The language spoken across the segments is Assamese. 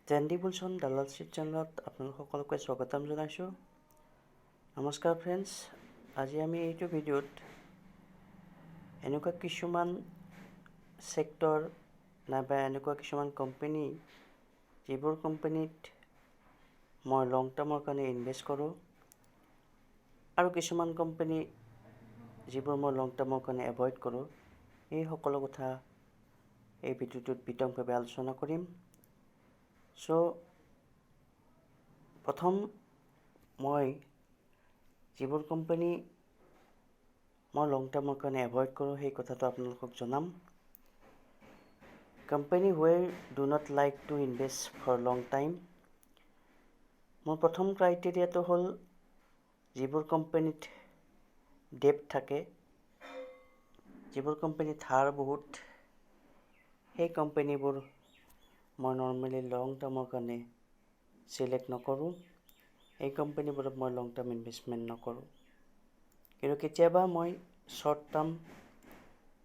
ট্ৰেণ্ডিবুলছন দালালশ্বিপ চেনেলত আপোনালোক সকলোকে স্বাগতম জনাইছোঁ। নমস্কাৰ ফ্ৰেণ্ডছ, আজি আমি এইটো ভিডিঅ'ত এনেকুৱা কিছুমান ছেক্টৰ নাইবা এনেকুৱা কিছুমান কোম্পানী যিবোৰ কোম্পানীত মই লং টাৰ্মৰ কাৰণে ইনভেষ্ট কৰোঁ আৰু কিছুমান কোম্পানী যিবোৰ মই লং টাৰ্মৰ কাৰণে এভইড কৰোঁ, এই সকলো কথা এই ভিডিঅ'টোত বিতংভাৱে আলোচনা কৰিম। প্ৰথম মই যিবোৰ কোম্পানী মই লং টাৰ্মৰ কাৰণে এভইড কৰোঁ সেই কথাটো আপোনালোকক জনাম। কোম্পানী হুৱেৰ do not like to invest for long time. মোৰ প্ৰথম ক্ৰাইটেৰিয়াটো হ'ল যিবোৰ কোম্পানীত ডেপ্ট থাকে, যিবোৰ কোম্পানীত ধাৰ বহুত, সেই কোম্পানীবোৰ মই নৰ্মেলি লং টাৰ্মৰ কাৰণে চিলেক্ট নকৰোঁ। এই কোম্পানীবোৰত মই লং টাৰ্ম ইনভেষ্টমেণ্ট নকৰোঁ। কিন্তু কেতিয়াবা মই শ্বৰ্ট টাৰ্ম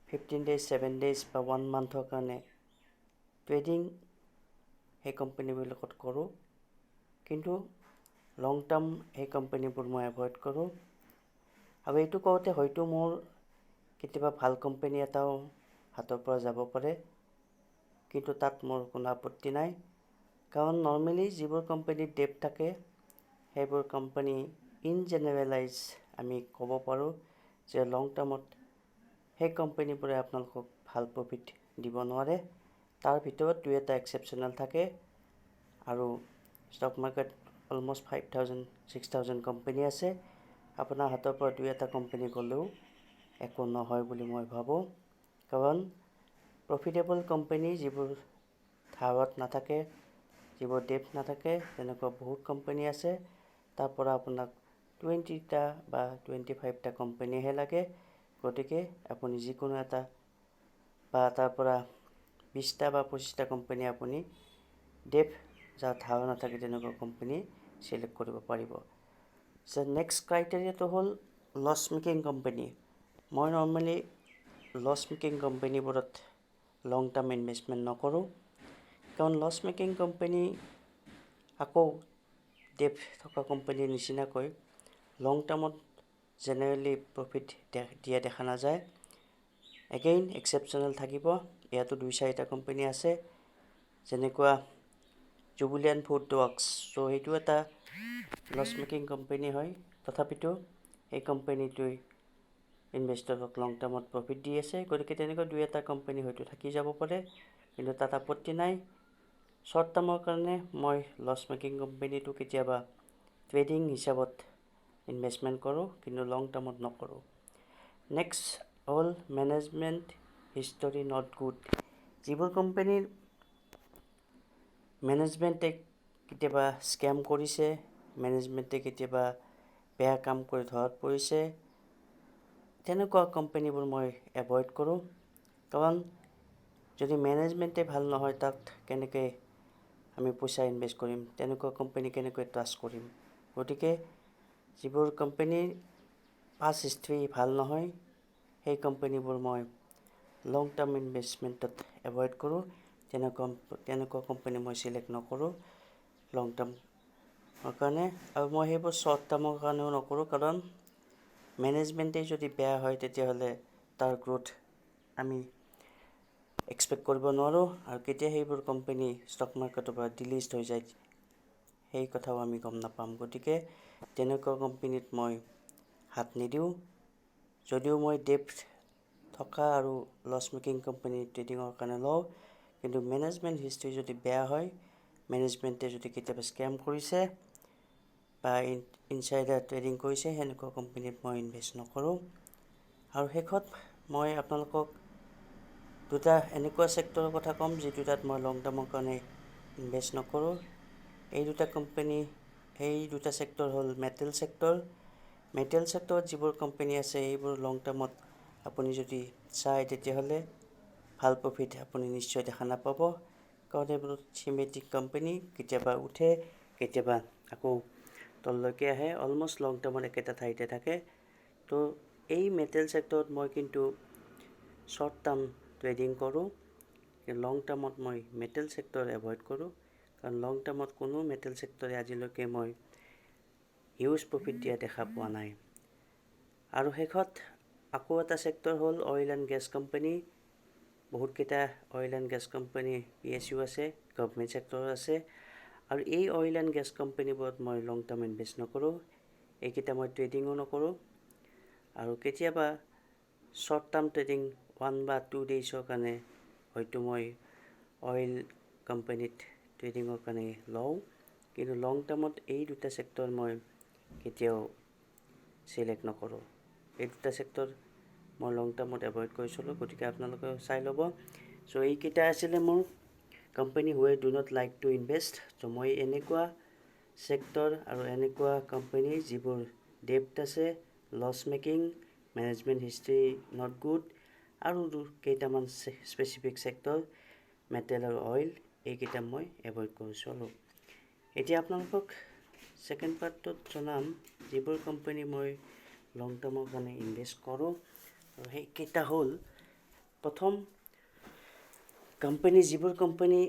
15 days, 7 days বা 1 monthৰ কাৰণে ট্ৰেডিং সেই কোম্পানীবিলাকত কৰোঁ, কিন্তু লং টাৰ্ম সেই কোম্পানীবোৰ মই এভইড কৰোঁ। আৰু এইটো কওঁতে হয়তো মোৰ কেতিয়াবা ভাল কোম্পানী এটাও হাতৰ পৰা যাব পাৰে, কিন্তু তাত মোৰ কোনো আপত্তি নাই। কাৰণ নৰ্মেলি যিবোৰ কোম্পানীত ডেপ্ট থাকে সেইবোৰ কোম্পানী ইন জেনেৰেলাইজ আমি ক'ব পাৰোঁ যে লং টাৰ্মত সেই কোম্পানীবোৰে আপোনালোকক ভাল প্ৰফিট দিব নোৱাৰে। তাৰ ভিতৰত 2-এটা এক্সেপশ্যনেল থাকে, আৰু ষ্টক মাৰ্কেট অলমষ্ট 5,000-6,000 কোম্পানী আছে। আপোনাৰ হাতৰ পৰা 2-এটা কোম্পানী গ'লেও একো নহয় বুলি মই ভাবোঁ। কাৰণ প্ৰফিটেবল কোম্পানী যিবোৰ ধাৰত নাথাকে, যিবোৰ ডেপ্ট নাথাকে, তেনেকুৱা বহুত কোম্পানী আছে। তাৰ পৰা আপোনাক 20টা বা 25টা কোম্পানীহে লাগে। গতিকে আপুনি যিকোনো এটা বা তাৰ পৰা 20টা বা 25টা কোম্পানী আপুনি ডেপ্ট যাৰ ধাৰ নাথাকে তেনেকুৱা কোম্পানী চিলেক্ট কৰিব পাৰিব। নেক্সট ক্ৰাইটেৰিয়াটো হ'ল লছ মেকিং কোম্পানী। মই নৰ্মেলি লছ মেকিং কোম্পানীবোৰত লং টাৰ্ম ইনভেষ্টমেণ্ট নকৰোঁ। কাৰণ লছ মেকিং কোম্পানী আকৌ ডেপ্ট থকা কোম্পানীৰ নিচিনাকৈ লং টাৰ্মত জেনেৰেলি প্ৰফিট দিয়া দেখা নাযায়। এগেইন এক্সেপশ্যনেল থাকিব। ইয়াতো 2-4টা কোম্পানী আছে, যেনেকুৱা জুবিলিয়ান ফুড ৱৰ্কছ। সেইটো এটা লছ মেকিং কোম্পানী হয়, তথাপিতো এই কোম্পানীটোৱে ইনভেষ্টৰক লং টাৰ্মত প্ৰফিট দি আছে। গতিকে তেনেকুৱা 2-এটা কোম্পানী হয়তো থাকি যাব পাৰে, কিন্তু তাত আপত্তি নাই। শ্বৰ্ট টাৰ্মৰ কাৰণে মই লছ মেকিং কোম্পানীটো কেতিয়াবা ট্ৰেডিং হিচাপত ইনভেষ্টমেণ্ট কৰোঁ, কিন্তু লং টাৰ্মত নকৰোঁ। নেক্সট হ'ল মেনেজমেণ্ট হিষ্টৰী নট গুড। যিবোৰ কোম্পানীৰ মেনেজমেণ্টে কেতিয়াবা স্কেম কৰিছে, মেনেজমেণ্টে কেতিয়াবা বেয়া কাম কৰি ধৰাত পৰিছে, তেনেকুৱা কোম্পানীবোৰ মই এভইড কৰোঁ। কাৰণ যদি মেনেজমেণ্টে ভাল নহয়, তাত কেনেকৈ আমি পইচা ইনভেষ্ট কৰিম, তেনেকুৱা কোম্পানী কেনেকৈ ট্ৰাষ্ট কৰিম। গতিকে যিবোৰ কোম্পানীৰ পাষ্ট হিষ্ট্ৰী ভাল নহয়, সেই কোম্পানীবোৰ মই লং টাৰ্ম ইনভেষ্টমেণ্টত এভইড কৰোঁ। তেনেকুৱা কোম্পানী মই চিলেক্ট নকৰোঁ লং টাৰ্মৰ কাৰণে। আৰু মই সেইবোৰ শ্বৰ্ট টাৰ্মৰ কাৰণেও নকৰোঁ, কাৰণ মেনেজমেণ্টেই যদি বেয়া হয় তেতিয়াহ'লে তাৰ গ্ৰ'থ আমি এক্সপেক্ট কৰিব নোৱাৰোঁ, আৰু কেতিয়া সেইবোৰ কোম্পানী ষ্টক মাৰ্কেটৰ পৰা ডিলিষ্ট হৈ যায় সেই কথাও আমি গম নাপাম। গতিকে তেনেকুৱা কোম্পানীত মই হাত নিদিওঁ। যদিও মই ডেপ্ট থকা আৰু লছ মেকিং কোম্পানী ট্ৰেডিঙৰ কাৰণে লওঁ, কিন্তু মেনেজমেণ্ট হিষ্ট্ৰী যদি বেয়া হয়, মেনেজমেণ্টে যদি কেতিয়াবা স্কেম কৰিছে বা ইনচাইডাৰ ট্ৰেডিং কৰিছে, সেনেকুৱা কোম্পানীত মই ইনভেষ্ট নকৰোঁ। আৰু শেষত মই আপোনালোকক 2টা এনেকুৱা ছেক্টৰৰ কথা ক'ম যি 2টাত মই লং টাৰ্মৰ কাৰণে ইনভেষ্ট নকৰোঁ। এই 2টা ছেক্টৰ হ'ল মেটেল ছেক্টৰ। মেটেল ছেক্টৰত যিবোৰ কোম্পানী আছে এইবোৰ লং টাৰ্মত আপুনি যদি চায় তেতিয়াহ'লে ভাল প্ৰফিট আপুনি নিশ্চয় দেখা নাপাব। কাৰণ এইবোৰ থিমেটিক কোম্পানী, কেতিয়াবা উঠে, কেতিয়াবা আকৌ তললৈকে আহে, অলমষ্ট লং টাৰ্মত একেটা ঠাইতে থাকে। তো এই মেটেল ছেক্টৰত মই কিন্তু শ্বৰ্ট টাৰ্ম ট্ৰেডিং কৰোঁ, লং টাৰ্মত মই মেটেল ছেক্টৰ এভইড কৰোঁ। কাৰণ লং টাৰ্মত কোনো মেটেল ছেক্টৰে আজিলৈকে মই হিউজ প্ৰফিট দিয়া দেখা পোৱা নাই। আৰু শেষত আকৌ এটা ছেক্টৰ হ'ল অইল এণ্ড গেছ কোম্পানী। বহুতকেইটা oil and gas company PSU আছে, গভৰ্ণমেণ্ট ছেক্টৰ আছে। আৰু এই অইল এণ্ড গেছ কোম্পানীবোৰত মই লং টাৰ্ম ইনভেষ্ট নকৰোঁ। এইকেইটা মই ট্ৰেডিঙো নকৰোঁ। আৰু কেতিয়াবা শ্বৰ্ট টাৰ্ম ট্ৰেডিং 1 বা 2 ডেইজৰ কাৰণে হয়তো মই অইল কোম্পানীত ট্ৰেডিঙৰ কাৰণে লওঁ, কিন্তু লং টাৰ্মত এই দুটা ছেক্টৰ মই কেতিয়াও চিলেক্ট নকৰোঁ। এই দুটা ছেক্টৰ মই লং টাৰ্মত এভইড কৰি চলোঁ, গতিকে আপোনালোকে চাই ল'ব। চ' এইকেইটা আছিলে মোৰ company who do not like to invest. So' মই এনেকুৱা ছেক্টৰ আৰু এনেকুৱা কোম্পানী যিবোৰ ডেপ্ট আছে, loss making, management history not good, আৰু কেইটামান স্পেচিফিক ছেক্টৰ মেটেল আৰু অইল, এইকেইটা মই এভইড কৰি চলোঁ। এতিয়া আপোনালোকক ছেকেণ্ড পাৰ্টটোত জনাম যিবোৰ কোম্পানী মই লং টাৰ্মৰ কাৰণে ইনভেষ্ট কৰোঁ। আৰু সেইকেইটা হ'ল, প্ৰথম কোম্পানী, যিবোৰ কোম্পানী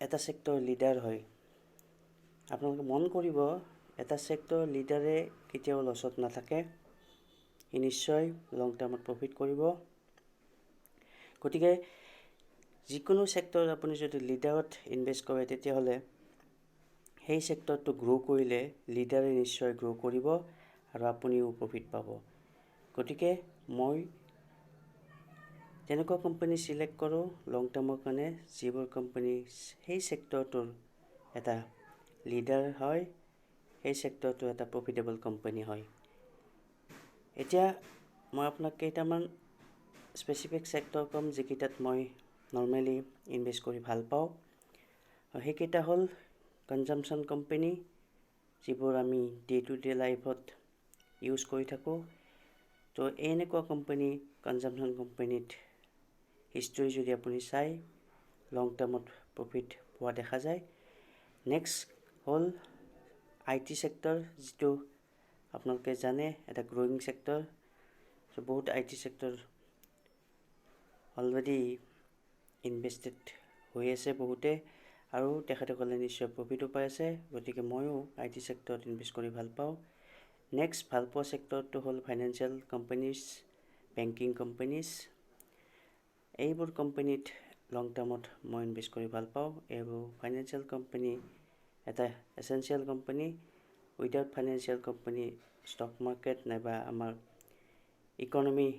এটা ছেক্টৰ লিডাৰ হয়। আপোনালোকে মন কৰিব, এটা ছেক্টৰ লিডাৰে কেতিয়াও লছত নাথাকে, সি নিশ্চয় লং টাৰ্মত প্ৰফিট কৰিব। গতিকে যিকোনো ছেক্টৰত আপুনি যদি লিডাৰত ইনভেষ্ট কৰে, তেতিয়াহ'লে সেই ছেক্টৰটো গ্ৰ' কৰিলে লিডাৰে নিশ্চয় গ্ৰ' কৰিব আৰু আপুনিও প্ৰফিট পাব। গতিকে মই তেনেকুৱা কোম্পানী চিলেক্ট কৰোঁ লং টাৰ্মৰ কাৰণে, যিবোৰ কোম্পানী সেই ছেক্টৰটোৰ এটা লিডাৰ হয়, সেই ছেক্টৰটো এটা প্ৰফিটেবল কোম্পানী হয়। এতিয়া মই আপোনাক কেইটামান স্পেচিফিক ছেক্টৰ ক'ম যিকেইটাত মই নৰ্মেলি ইনভেষ্ট কৰি ভাল পাওঁ। সেইকেইটা হ'ল কনজামশ্যন কোম্পানী, যিবোৰ আমি ডে টু ডে লাইফত ইউজ কৰি থাকোঁ। তো এনেকুৱা কোম্পানী, কনজামশ্যন কোম্পানীত হিষ্ট্ৰী যদি আপুনি চাই, লং টাৰ্মত প্ৰফিট পোৱা দেখা যায়। নেক্সট হ'ল IT ছেক্টৰ, যিটো আপোনালোকে জানে এটা গ্ৰ'য়িং ছেক্টৰ। চ' বহুত IT ছেক্টৰ অলৰেডি ইনভেষ্টেড হৈ আছে বহুতে, আৰু তেখেতসকলে নিশ্চয় প্ৰফিটো পাই আছে। গতিকে ময়ো IT ছেক্টৰত ইনভেষ্ট কৰি ভাল পাওঁ। নেক্সট ভাল পোৱা ছেক্টৰটো হ'ল ফাইনেন্সিয়েল কোম্পানীজ, বেংকিং কোম্পানীজ। এইবোৰ কোম্পানীত লং টাৰ্মত মই ইনভেষ্ট কৰি ভাল পাওঁ। এইবোৰ ফাইনেন্সিয়েল কোম্পানী এটা essential company. Without financial company stock market নাইবা আমাৰ ইকনমি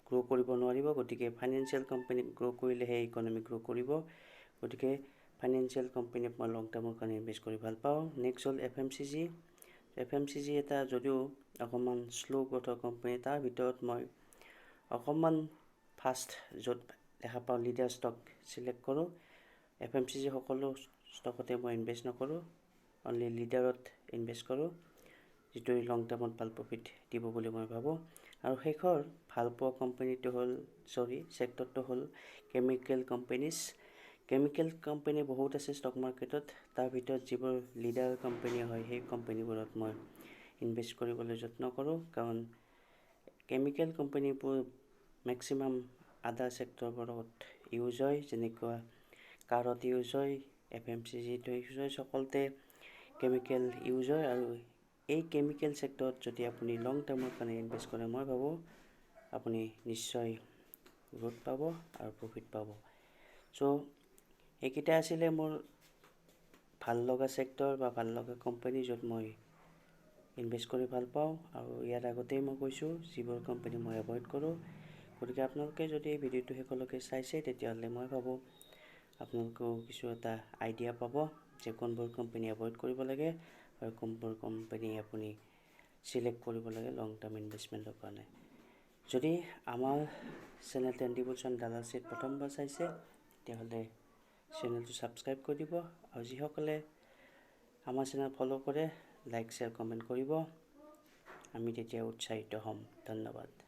গ্ৰ' কৰিব নোৱাৰিব। গতিকে ফাইনেন্সিয়েল কোম্পানী গ্ৰ' কৰিলেহে ইকনমি গ্ৰ' কৰিব। গতিকে ফাইনেন্সিয়েল কোম্পানীত মই লং টাৰ্মৰ কাৰণে ইনভেষ্ট কৰি ভাল পাওঁ। নেক্সট হ'ল FMCG। FMCG এটা যদিও অকণমান শ্ল' গ্ৰ'থৰ কোম্পানী, তাৰ ভিতৰত মই অকণমান ফাষ্ট য'ত দেখা পাওঁ লিডাৰ ষ্টক চিলেক্ট কৰোঁ। FMCG সকলো ষ্টকতে মই ইনভেষ্ট নকৰোঁ, অনলি লিডাৰত ইনভেষ্ট কৰোঁ, যিটো লং টাৰ্মত ভাল প্ৰফিট দিব বুলি মই ভাবোঁ। আৰু শেষৰ ভাল পোৱা কোম্পানীটো হ'ল, ছেক্টৰটো হ'ল কেমিকেল কোম্পানীজ। কেমিকেল কোম্পানী বহুত আছে ষ্টক মাৰ্কেটত, তাৰ ভিতৰত যিবোৰ লিডাৰ কোম্পানী হয়, সেই কোম্পানীবোৰত মই ইনভেষ্ট কৰিবলৈ যত্ন কৰোঁ। কাৰণ কেমিকেল কোম্পানীবোৰ মেক্সিমাম আদাৰ ছেক্টৰবোৰত ইউজ হয়, যেনেকুৱা কাৰত ইউজ হয়, FMCGটো ইউজ হয়, সকলোতে কেমিকেল ইউজ হয়। আৰু এই কেমিকেল ছেক্টৰত যদি আপুনি লং টাৰ্মৰ কাৰণে ইনভেষ্ট কৰে, মই ভাবোঁ আপুনি নিশ্চয় গ্ৰ'থ পাব আৰু প্ৰফিট পাব। চ' এইকেইটা আছিলে মোৰ ভাল লগা ছেক্টৰ বা ভাল লগা কোম্পানী য'ত মই ইনভেষ্ট কৰি ভাল পাওঁ। আৰু ইয়াৰ আগতেই মই কৈছোঁ যিবোৰ কোম্পানী মই এভইড কৰোঁ। গতিকে আপোনালোকে যদি এই ভিডিঅ'টো শেষলৈকে চাইছে, তেতিয়াহ'লে মই ভাবোঁ আপোনালোকেও কিছু এটা আইডিয়া পাব যে কোনবোৰ কোম্পানী এভইড কৰিব লাগে আৰু কোনবোৰ কোম্পানী আপুনি চিলেক্ট কৰিব লাগে লং টাৰ্ম ইনভেষ্টমেণ্টৰ কাৰণে। যদি আমাৰ চেনেল টেণ্ডিবলছন ডালাৰচিট প্ৰথমবাৰ চাইছে, তেতিয়াহ'লে চেনেলটো ছাবস্ক্ৰাইব কৰি দিব। আৰু যিসকলে আমাৰ চেনেল ফ'ল' কৰে, লাইক শ্বেয়াৰ কমেণ্ট কৰিব। আমি তেতিয়া উৎসাহিত হ'ম। ধন্যবাদ।